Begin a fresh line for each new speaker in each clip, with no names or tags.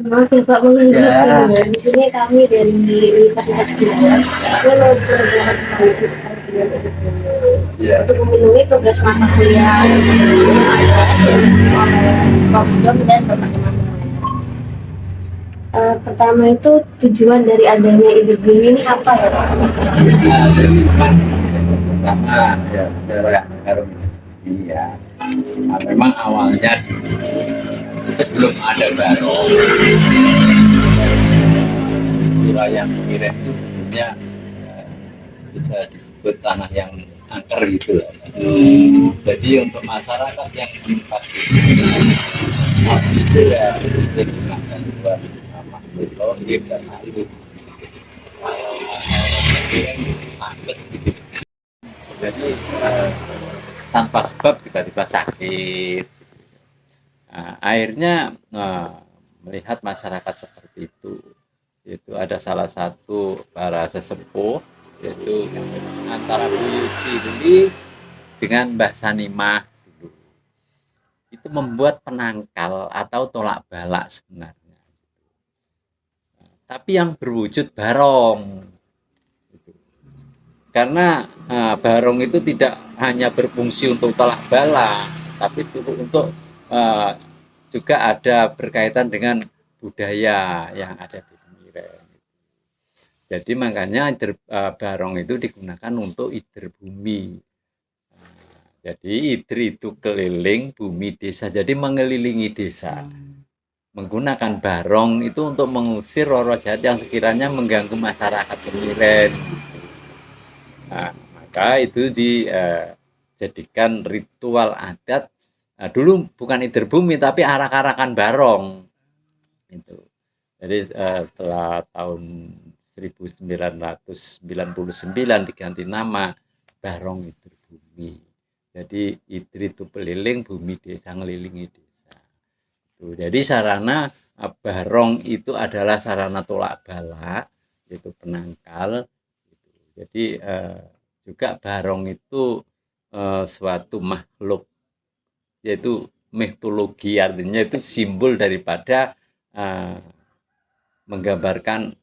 Maaf ya Pak, mengganggu
Ya,
waktunya. Di sini kami dari Universitas Jember melakukan
ya.
untuk memenuhi tugas mata kuliah oleh Prof. Dom dan berbagai macam. Pertama itu tujuan dari adanya ide bumi ini apa ya Pak?
Nah, jadi pertama ya saudara harus ini ya. Nah, memang awalnya sebelum ada Barong, wilayah Kemiren itu sebenarnya eh, bisa disebut tanah yang angker gitu lah. Jadi untuk masyarakat yang menempati itu ya digunakan buat makhluk logik dan makhluk sakit gitu. Jadi tanpa sebab tiba-tiba sakit. Nah, akhirnya melihat masyarakat seperti itu ada salah satu para sesepuh yaitu antara Bu Cili dengan Mbah Sanimah itu membuat penangkal atau tolak balak sebenarnya, tapi yang berwujud barong. Karena barong itu tidak hanya berfungsi untuk tolak bala, tapi untuk uh, juga ada berkaitan dengan budaya yang ada di Kemiren. Jadi makanya barong itu digunakan untuk ider bumi. Jadi ider itu keliling bumi desa, jadi mengelilingi desa. Menggunakan barong itu untuk mengusir roh-roh jahat yang sekiranya mengganggu masyarakat Kemiren. Nah, maka itu dijadikan ritual adat. Nah, dulu bukan ider bumi tapi arak-arakan barong. Itu. Jadi setelah tahun 1999 diganti nama Barong Ider Bumi. Jadi ider itu keliling, bumi desa ngelilingi desa. Itu. Jadi sarana barong itu adalah sarana tolak bala, yaitu penangkal. Jadi juga barong itu suatu makhluk, yaitu mitologi, artinya itu simbol daripada menggambarkan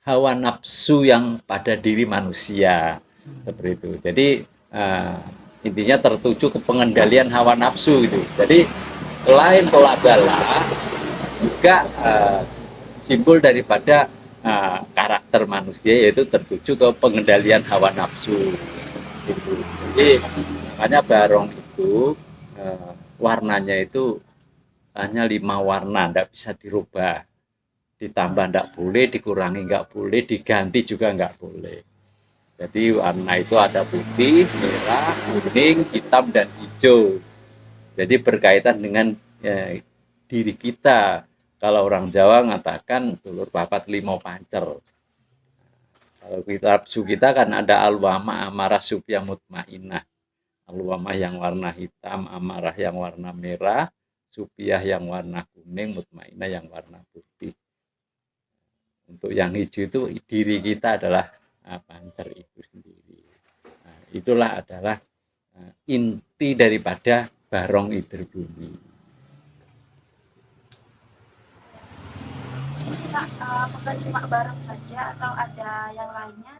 hawa nafsu yang pada diri manusia seperti itu. Jadi intinya tertuju ke pengendalian hawa nafsu itu. Jadi selain tolak bala juga simbol daripada karakter manusia, yaitu tertuju ke pengendalian hawa nafsu gitu. Jadi makanya barong itu warnanya itu hanya 5 warna, tidak bisa dirubah, ditambah tidak boleh, dikurangi nggak boleh, diganti juga nggak boleh. Jadi warna itu ada putih, merah, kuning, hitam, dan hijau. Jadi berkaitan dengan diri kita. Kalau orang Jawa mengatakan dulur papat limo pancer. Kalau kita kan ada alwama, amarah, supya, mutmainah. Alwamah yang warna hitam, amarah yang warna merah, supiyah yang warna kuning, mutmainah yang warna putih. Untuk yang hijau itu diri kita adalah pancer itu sendiri. Nah, itulah adalah inti daripada barong ider bumi.
Pak, apakah cuma barang saja atau ada yang lainnya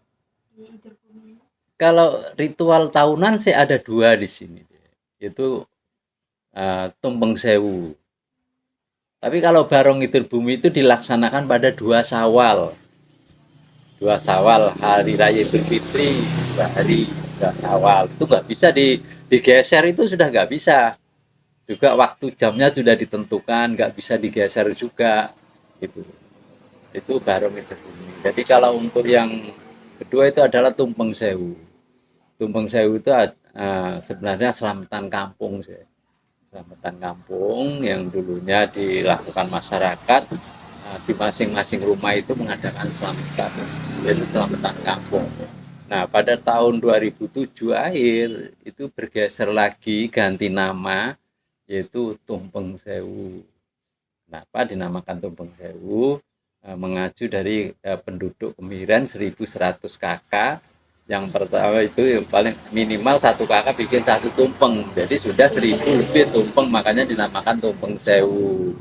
di ide bumi?
Kalau ritual tahunan sih ada 2 di sini, yaitu tumpeng sewu. Tapi kalau barong ider bumi itu dilaksanakan pada 2 Syawal. 2 Syawal, hari raya Idul Fitri, 2 hari 2 Syawal. Itu nggak bisa digeser, itu sudah nggak bisa. Juga waktu jamnya sudah ditentukan, nggak bisa digeser juga. Itu barong ider bumi. Jadi kalau untuk yang kedua itu adalah tumpeng sewu. Tumpeng Sewu itu sebenarnya selamatan kampung sih. Selamatan kampung yang dulunya dilakukan masyarakat di masing-masing rumah itu mengadakan selamatan, yaitu selamatan kampung. Nah, pada tahun 2007 akhir itu bergeser lagi ganti nama yaitu Tumpeng Sewu. Kenapa dinamakan Tumpeng Sewu? Mengacu dari penduduk Kemiren 1100 kakak. Yang pertama itu yang paling minimal 1 kakak bikin 1 tumpeng, jadi sudah 1000 lebih tumpeng, makanya dinamakan Tumpeng Sewu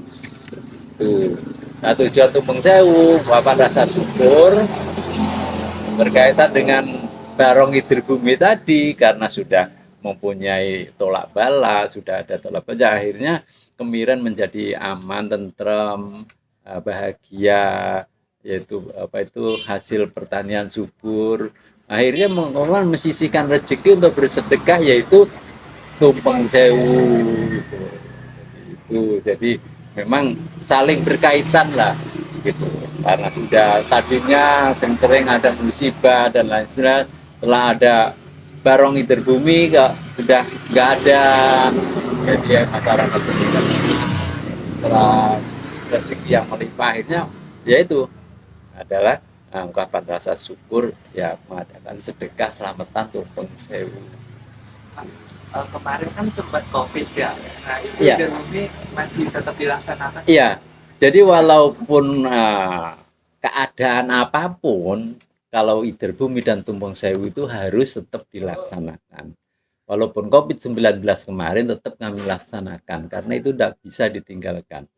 itu. Nah, tujuan tumpeng sewu, papan rasa syukur berkaitan dengan Barong Idir Bumi tadi karena sudah mempunyai tolak bala, sudah ada tolak bala, akhirnya Kemiren menjadi aman, tentrem, bahagia, yaitu apa itu hasil pertanian subur. Akhirnya mesisihkan rezeki untuk bersedekah yaitu tumpeng sewu itu. Jadi memang saling berkaitan lah gitu karena sudah tadinya sering ada musibah dan lain sebagainya setelah ada Barong Idir Bumi sudah nggak ada jadi ya, masyarakat setelah rezeki yang melimpah akhirnya yaitu adalah ungkapan rasa syukur ya mengadakan sedekah selamatan tumpeng sewu.
Kemarin kan sempat COVID ya. Nah itu
Iya.
Bumi masih tetap dilaksanakan.
Iya, jadi walaupun keadaan apapun, kalau Idir Bumi dan Tumpeng Sewu itu harus tetap dilaksanakan. Walaupun COVID-19 kemarin tetap kami laksanakan, karena itu tidak bisa ditinggalkan.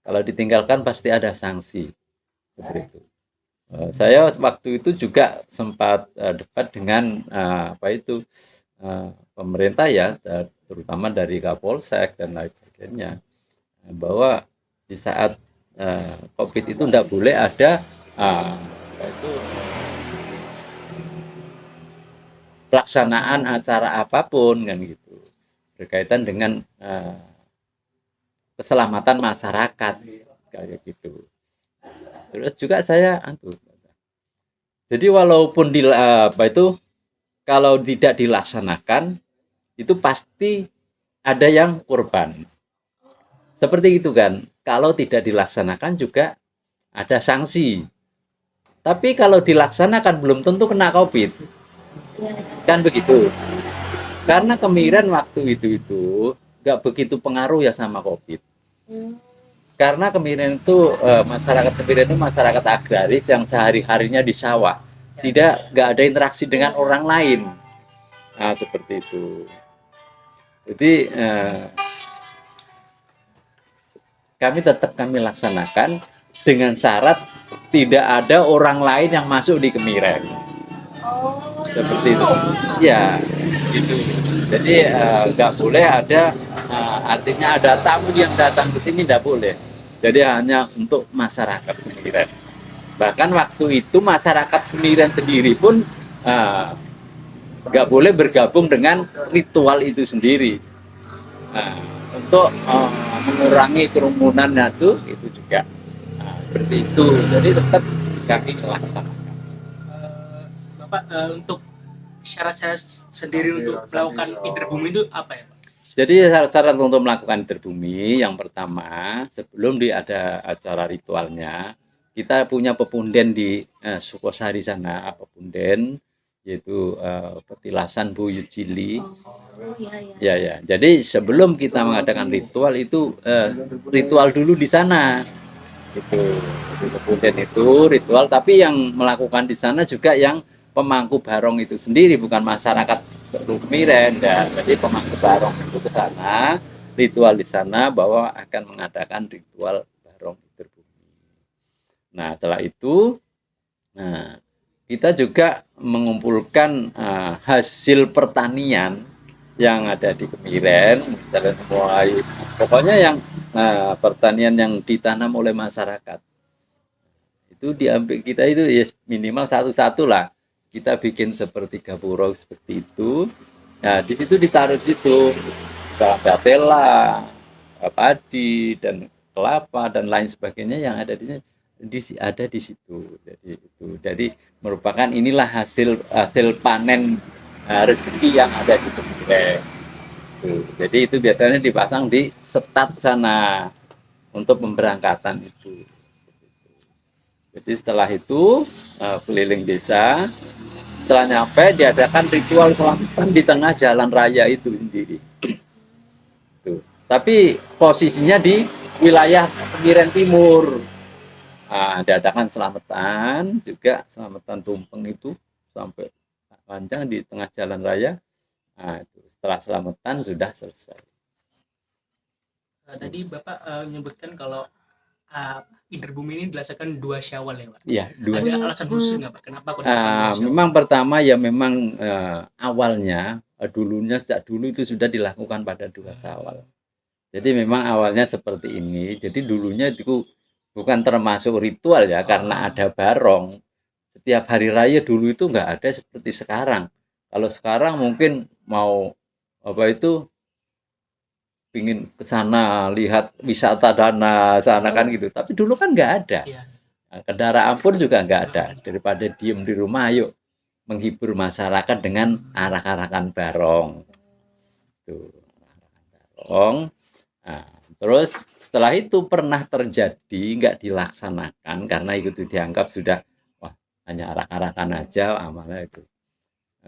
Kalau ditinggalkan pasti ada sanksi, seperti itu. Saya waktu itu juga sempat debat dengan apa itu pemerintah ya, terutama dari Kapolsek dan lain sebagainya, bahwa di saat COVID itu tidak boleh ada itu pelaksanaan acara apapun kan gitu berkaitan dengan keselamatan masyarakat kayak gitu. Terus juga saya jadi walaupun apa itu kalau tidak dilaksanakan itu pasti ada yang korban. Seperti itu kan. Kalau tidak dilaksanakan juga ada sanksi. Tapi kalau dilaksanakan belum tentu kena COVID. Kan begitu. Karena Kemiren waktu itu nggak begitu pengaruh ya sama COVID. Karena Kemiren itu masyarakat Kemiren itu masyarakat agraris yang sehari-harinya di sawah. Nggak ada interaksi dengan orang lain. Nah, seperti itu. Jadi kami laksanakan dengan syarat tidak ada orang lain yang masuk di Kemiren. Seperti itu. Ya, gitu. Jadi nggak boleh ada artinya ada tamu yang datang ke sini nggak boleh. Jadi hanya untuk masyarakat Kemiren. Bahkan waktu itu masyarakat Kemiren sendiri pun nggak boleh bergabung dengan ritual itu sendiri. Untuk mengurangi kerumunannya itu juga seperti itu. Jadi tetap kami laksanakan.
Bapak untuk syarat-syarat sendiri untuk melakukan Idir Bumi itu apa ya Pak?
Jadi syarat-syarat untuk melakukan Idir Bumi yang pertama sebelum ada acara ritualnya kita punya pepunden di Sukosari sana, pepunden yaitu petilasan Buyut Cili. Ya. Jadi sebelum kita mengadakan ritual itu ritual dulu di sana. Itu pepunden itu ritual, tapi yang melakukan di sana juga yang pemangku barong itu sendiri, bukan masyarakat seluruh Kemiren. Jadi pemangku barong itu ke sana, ritual di sana bahwa akan mengadakan ritual barong Idir Bumi. Nah, setelah itu kita juga mengumpulkan hasil pertanian yang ada di Kemiren, misalnya mulai pokoknya yang pertanian yang ditanam oleh masyarakat itu diambil kita itu ya minimal satu-satu lah kita bikin seperti gapura seperti itu. Nah di situ ditaruh di situ batela, padi dan kelapa dan lain sebagainya yang ada di situ. Jadi merupakan inilah hasil panen rezeki yang ada di Kemiren. Jadi itu biasanya dipasang di setat sana untuk pemberangkatan itu. Jadi setelah itu keliling desa, setelah nyampe diadakan ritual selamatan di tengah jalan raya itu sendiri. Tuh. Tapi posisinya di wilayah Kemiren Timur. Diadakan selamatan juga selamatan tumpeng itu sampai panjang di tengah jalan raya. Itu. Setelah selamatan sudah selesai.
Tadi Bapak menyebutkan kalau Idar Bumi ini dilaksanakan 2 Syawal ya Pak?
Iya, dua.
Ada alasan khusus nggak Pak? Kenapa kok dilakukan 2 Syawal?
Memang pertama ya memang awalnya dulunya sejak dulu itu sudah dilakukan pada 2 Syawal. Jadi memang awalnya seperti ini. Jadi dulunya itu bukan termasuk ritual ya, karena ada barong. Setiap hari raya dulu itu nggak ada seperti sekarang. Kalau sekarang mungkin mau apa itu pingin ke sana lihat wisata dana sana kan gitu. Tapi dulu kan nggak ada.
Iya.
Nah, kendaraan pun juga nggak ada. Daripada diem di rumah, ayo menghibur masyarakat dengan arak-arakan barong. Tuh, arak-arakan barong. Nah, terus setelah itu pernah terjadi nggak dilaksanakan karena itu dianggap sudah wah hanya arak-arakan aja amalnya itu.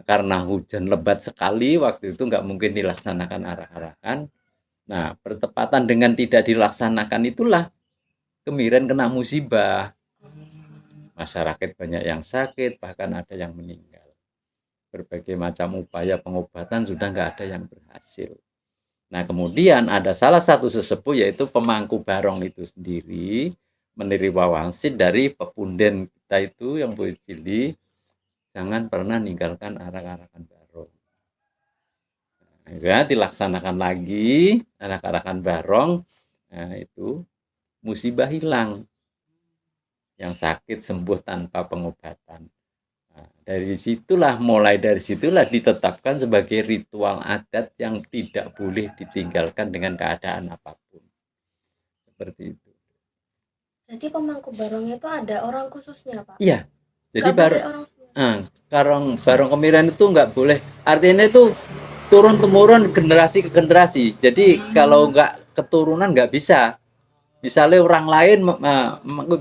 Karena hujan lebat sekali waktu itu nggak mungkin dilaksanakan arak-arakan. Nah, bertepatan dengan tidak dilaksanakan itulah Kemiren kena musibah. Masyarakat banyak yang sakit, bahkan ada yang meninggal. Berbagai macam upaya pengobatan sudah nggak ada yang berhasil. Nah, kemudian ada salah satu sesepuh yaitu pemangku barong itu sendiri menerima wangsit dari pepunden kita itu yang Boycili, jangan pernah ninggalkan arak-arakan barong. Akhirnya dilaksanakan lagi arak-arakan barong. Nah, itu musibah hilang. Yang sakit sembuh tanpa pengobatan. Nah, mulai dari situlah ditetapkan sebagai ritual adat yang tidak boleh ditinggalkan dengan keadaan apapun. Seperti itu.
Berarti pemangku barongnya itu ada orang khususnya Pak?
Iya. Jadi
Nggak boleh orang semua.
barong Kemiren itu nggak boleh. Artinya itu turun temurun generasi ke generasi. Jadi kalau nggak keturunan nggak bisa. Misalnya orang lain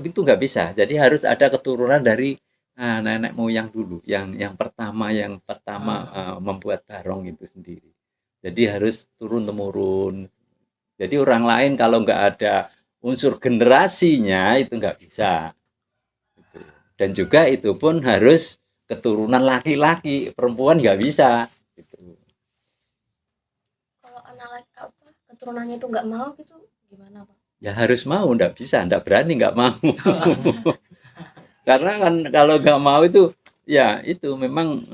itu nggak bisa. Jadi harus ada keturunan dari nenek moyang dulu, yang pertama membuat barong itu sendiri. Jadi harus turun temurun. Jadi orang lain kalau nggak ada unsur generasinya itu nggak bisa. Gitu. Dan juga itu pun harus keturunan laki-laki, perempuan nggak bisa. Gitu.
Kalau anak laki keturunannya itu nggak mau gitu gimana Pak?
Ya harus mau, nggak bisa, nggak berani, nggak mau. Karena kan kalau nggak mau itu, ya itu memang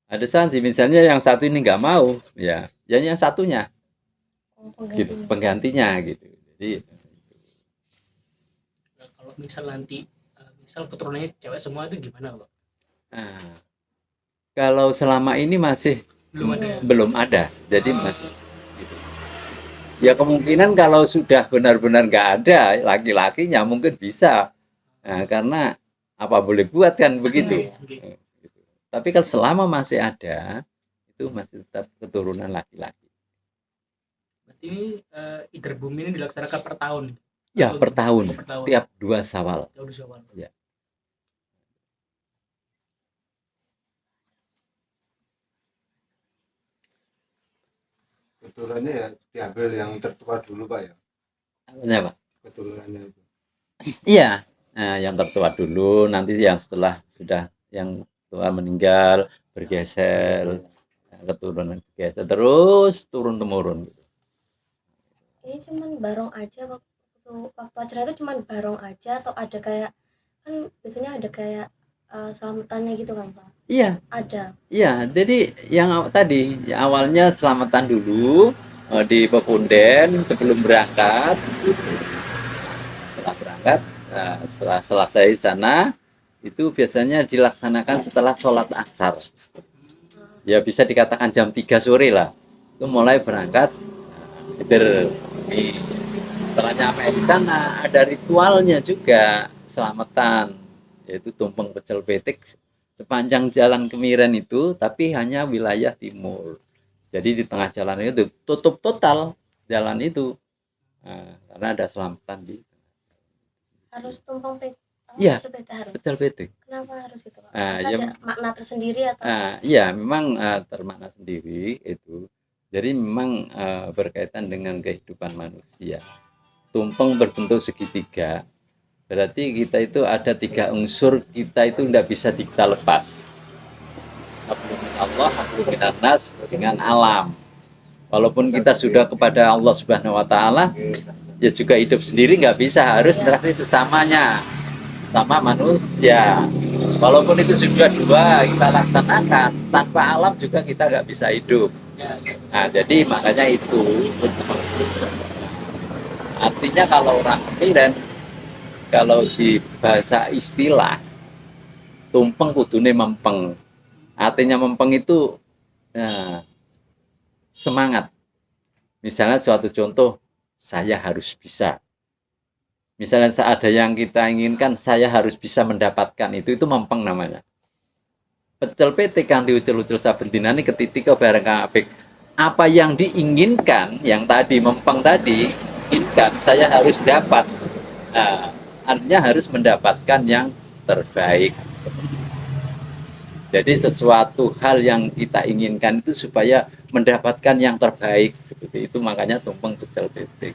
ada sanksi. Misalnya yang satu ini nggak mau, ya yang satunya, gitu, penggantinya gitu. Jadi
Kalau misal nanti misal keturunannya cewek semua itu gimana Pak?
Kalau selama ini masih belum ada, jadi masih. Gitu. Ya kemungkinan kalau sudah benar-benar nggak ada laki-lakinya mungkin bisa. Nah, karena apa boleh buat kan begitu. Gitu. Tapi kalau selama masih ada itu masih tetap keturunan laki-laki.
Berarti ini Idar Bumi ini dilaksanakan per tahun?
Ya per tahun. Tiap 2 Syawal.
Tiap 2 Syawal.
Ya.
Keturunannya ya diambil yang tertua dulu Pak ya.
Apanya Pak?
Keturunannya itu.
Iya, yang tertua dulu, nanti yang setelah sudah yang tua meninggal bergeser, keturunan bergeser terus turun temurun.
Ini cuman barong aja waktu acara itu cuman barong aja atau ada kayak kan biasanya ada kayak selamatannya gitu kan Pak?
Iya.
Ada.
Iya, jadi yang tadi ya awalnya selamatan dulu di pepunden sebelum berangkat. Setelah berangkat, setelah selesai sana itu biasanya dilaksanakan setelah sholat asar. Ya bisa dikatakan jam 3 sore lah. Itu mulai berangkat. Setelah nyampe di sana ada ritualnya juga selamatan, yaitu tumpeng pecel betik sepanjang jalan Kemiren itu, tapi hanya wilayah timur. Jadi di tengah jalan itu tutup total jalan itu, karena ada selamatan di.
Harus tumpeng
Iya,
harus.
Pecel betik.
Kenapa harus itu Pak?
Ya,
ada makna tersendiri atau?
Iya, memang termakna sendiri itu. Jadi memang berkaitan dengan kehidupan manusia. Tumpeng berbentuk segitiga. Berarti kita itu ada 3 unsur kita itu tidak bisa kita lepas. Allah, nas dengan alam. Walaupun kita sudah kepada Allah Subhanahu wa taala, ya juga hidup sendiri nggak bisa, harus interaksi sesamanya, sama manusia. Walaupun itu sudah dua kita laksanakan, tanpa alam juga kita nggak bisa hidup. Nah, jadi makanya itu artinya kalau orang kemiren, kalau di bahasa istilah, tumpeng kudune mempeng. Artinya mempeng itu semangat. Misalnya suatu contoh, saya harus bisa. Misalnya ada yang kita inginkan, saya harus bisa mendapatkan itu mempeng namanya. Pecel PT kang diucul-ucul saben dinane ketitik bareng kang apik. Apa yang diinginkan, yang tadi mempeng tadi, inginkan saya harus dapat. Nah, artinya harus mendapatkan yang terbaik. Jadi sesuatu hal yang kita inginkan itu supaya mendapatkan yang terbaik seperti itu, makanya tumpeng pecel PT.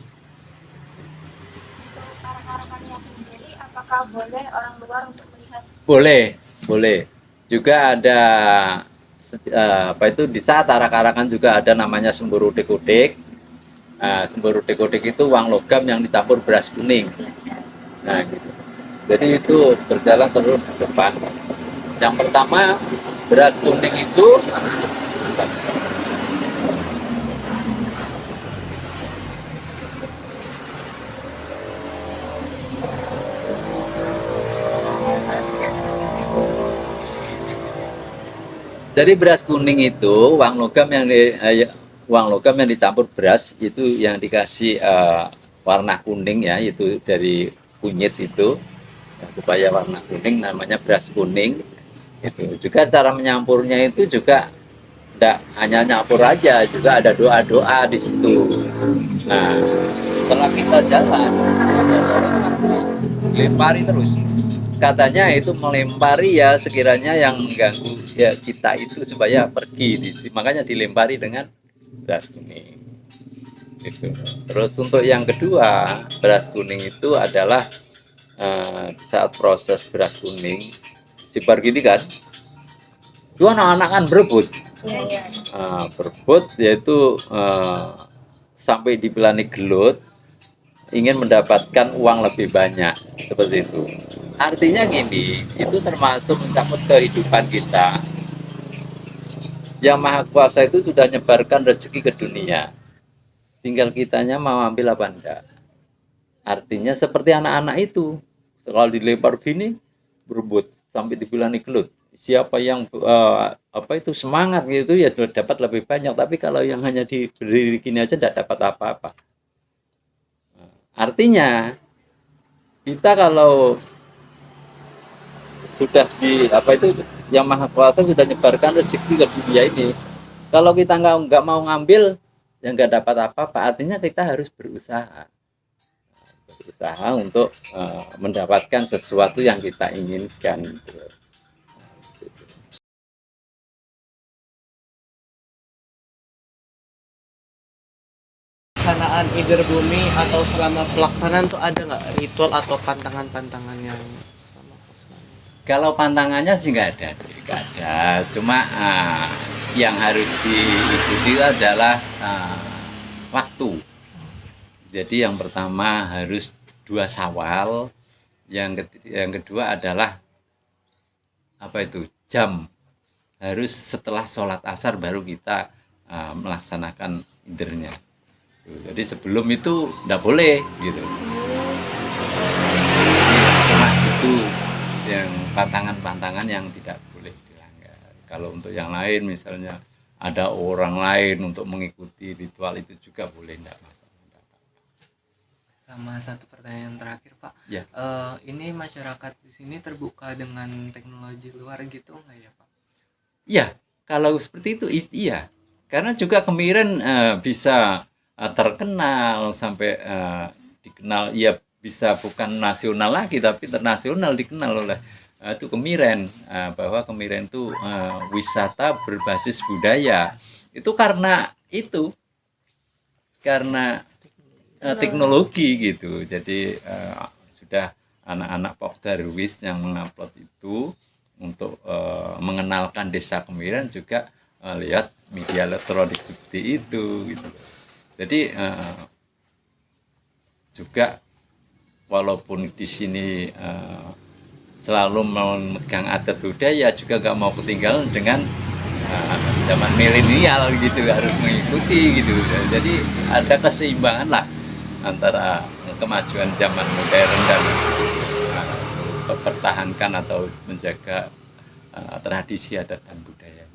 Arak-arakannya sendiri, apakah boleh orang luar untuk melihat?
Boleh, boleh. Juga ada apa itu di saat arak-arakan juga ada namanya sembur udik-udik. Nah, sembur udik-udik itu uang logam yang dicampur beras kuning. Nah, gitu. Jadi itu berjalan terus ke depan. Yang pertama beras kuning itu dari beras kuning itu uang logam yang dicampur beras itu yang dikasih warna kuning ya, itu dari kunyit itu ya, supaya warna kuning namanya beras kuning. Itu juga cara menyampurnya itu juga tidak hanya nyampur aja, juga ada doa-doa di situ. Nah, setelah kita jalan lempari terus, katanya itu melempari ya sekiranya yang mengganggu ya kita itu supaya pergi, makanya dilempari dengan beras kuning gitu. Terus untuk yang kedua, beras kuning itu adalah saat proses beras kuning sibar gini kan, itu anak-anak kan berebut.
Iya.
Berebut yaitu sampai dipelani gelut, ingin mendapatkan uang lebih banyak seperti itu. Artinya gini, itu termasuk mencabut kehidupan kita. Yang Maha Kuasa itu sudah nyebarkan rezeki ke dunia, tinggal kitanya mau ambil apa enggak. Artinya seperti anak-anak itu, kalau dilempar gini berebut sampai dipelani gelut. Siapa yang apa itu semangat gitu ya dapat lebih banyak, tapi kalau yang hanya diberi gini aja tidak dapat apa-apa. Artinya kita kalau sudah di apa itu yang Maha Kuasa sudah nyebarkan rezeki ke dunia ini, kalau kita nggak mau ngambil ya nggak dapat apa-apa. Artinya kita harus berusaha untuk mendapatkan sesuatu yang kita inginkan.
Pelaksanaan Ider Bumi atau selama pelaksanaan tuh ada nggak ritual atau pantangan-pantangan yang sama pelaksanaan?
Kalau pantangannya sih nggak ada. Cuma yang harus diikuti adalah waktu. Jadi yang pertama harus 2 Syawal, yang kedua adalah apa itu jam, harus setelah sholat asar baru kita melaksanakan idernya. Jadi sebelum itu nggak boleh gitu. Cuma itu yang pantangan-pantangan yang tidak boleh dilanggar. Kalau untuk yang lain misalnya ada orang lain untuk mengikuti ritual itu juga boleh, enggak masalah.
Sama satu pertanyaan terakhir Pak,
Ya.
Ini masyarakat di sini terbuka dengan teknologi luar gitu nggak ya Pak?
Iya, kalau seperti itu iya. Karena juga kemiren bisa terkenal sampai dikenal, ya bisa bukan nasional lagi tapi internasional dikenal oleh itu kemiren, bahwa kemiren itu wisata berbasis budaya. Itu karena teknologi gitu. Jadi sudah anak-anak Pok Darwis yang mengupload itu untuk mengenalkan desa Kemiren juga lihat media elektronik seperti itu gitu. Jadi juga walaupun di sini selalu memegang adat budaya, juga nggak mau ketinggalan dengan zaman milenial gitu, harus mengikuti gitu. Jadi ada keseimbangan lah antara kemajuan zaman modern dan mempertahankan atau menjaga tradisi adat dan budayanya.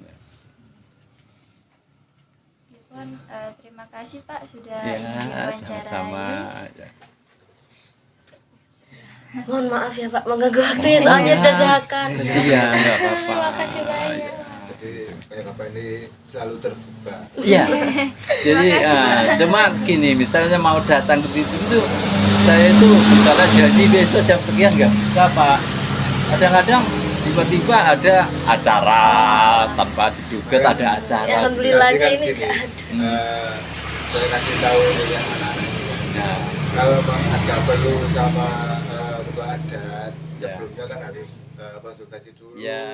Terima kasih Pak sudah
Ya,
diwawancarai.
sama-sama. Ya.
Mohon maaf ya Pak, mengganggu waktunya soalnya dadakan.
Iya, nggak apa-apa.
Terima kasih banyak.
Jadi kayak Bapak ini selalu terbuka.
Iya. Jadi cuma gini, misalnya mau datang ke situ itu, saya itu misalnya janji besok jam sekian nggak bisa Pak. Kadang-kadang tiba-tiba ada acara tanpa diduga ada acara.
Ya, alhamdulillahnya
Berarti kan
ini
gini,
nggak ada.
saya kasih tahu ini yang anak-anak ini.
Nah,
Kalau ada perlu sama ketua adat, sebelumnya kan harus konsultasi dulu.
ya.